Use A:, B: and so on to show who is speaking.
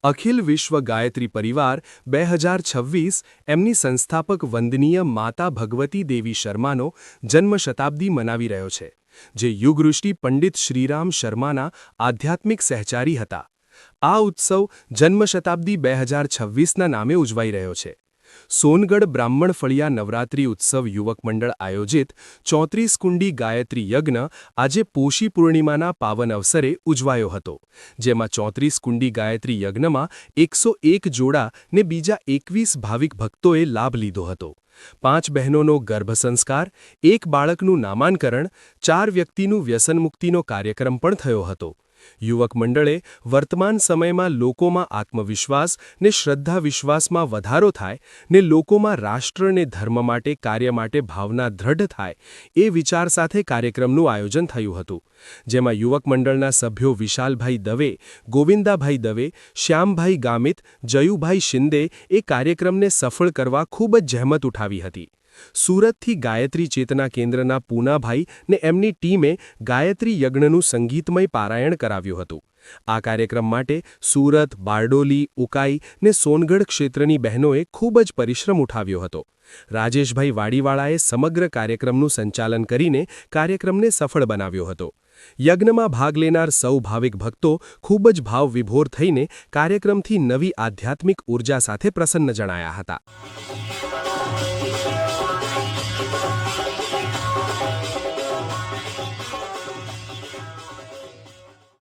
A: અખિલ વિશ્વ ગાયત્રી પરિવાર 2026 એમની સંસ્થાપક વંદનીય માતા ભગવતી દેવી શર્માનો જન્મ શતાબ્દી મનાવી રહ્યો છે, જે યુગઋષિ પંડિત શ્રીરામ શર્માના આધ્યાત્મિક સહચારી હતા. આ ઉત્સવ જન્મ શતાબ્દી 2026ના નામે ઉજવાઈ રહ્યો છે. સોનગઢ બ્રાહ્મણ ફળિયા નવરાત્રિ ઉત્સવ યુવક મંડળ આયોજિત 34 કુંડી ગાયત્રી યજ્ઞ આજે પોષી પૂર્ણિમાના પાવન અવસરે ઉજવાયો હતો, જેમાં 34 કુંડી ગાયત્રી યજ્ઞમાં 101 જોડા ને બીજા 21 ભાવિક ભક્તોએ લાભ લીધો હતો. 5 બહેનોનો ગર્ભ સંસ્કાર, 1 બાળકનું નામાંકરણ, 4 વ્યક્તિનું વ્યસનમુક્તિનો કાર્યક્રમ પણ થયો હતો. યુવક મંડળે વર્તમાન સમયમાં લોકોમાં આત્મવિશ્વાસ ને શ્રદ્ધા વિશ્વાસમાં વધારો થાય ને લોકોમાં રાષ્ટ્ર ને ધર્મ માટે કાર્ય માટે ભાવના દ્રઢ થાય એ વિચાર સાથે કાર્યક્રમનું આયોજન થયું હતું, જેમાં યુવક મંડળના સભ્યો વિશાલભાઈ દવે, ગોવિંદાભાઈ દવે, શ્યામભાઈ ગામિત, જયુભાઈ શિંદે એ કાર્યક્રમને સફળ કરવા ખૂબ જ જહેમત ઉઠાવી હતી. સુરતથી ગાયત્રી ચેતના કેન્દ્રના પૂનાભાઈ ને એમની ટીમે ગાયત્રી યજ્ઞનું સંગીતમય પારાયણ કરાવ્યું હતું. આ કાર્યક્રમ માટે સુરત, બારડોલી, ઉકાઈ ને સોનગઢ ક્ષેત્રની બહેનોએ ખૂબ જ પરિશ્રમ ઉઠાવ્યો હતો. રાજેશભાઈ વાડીવાળાએ સમગ્ર કાર્યક્રમનું સંચાલન કરીને કાર્યક્રમને સફળ બનાવ્યો હતો. યજ્ઞમાં ભાગ લેનાર સૌ ભાવિક ભક્તો ખૂબ જ ભાવવિભોર થઈને કાર્યક્રમથી નવી આધ્યાત્મિક ઉર્જા સાથે પ્રસન્ન જણાયા હતા.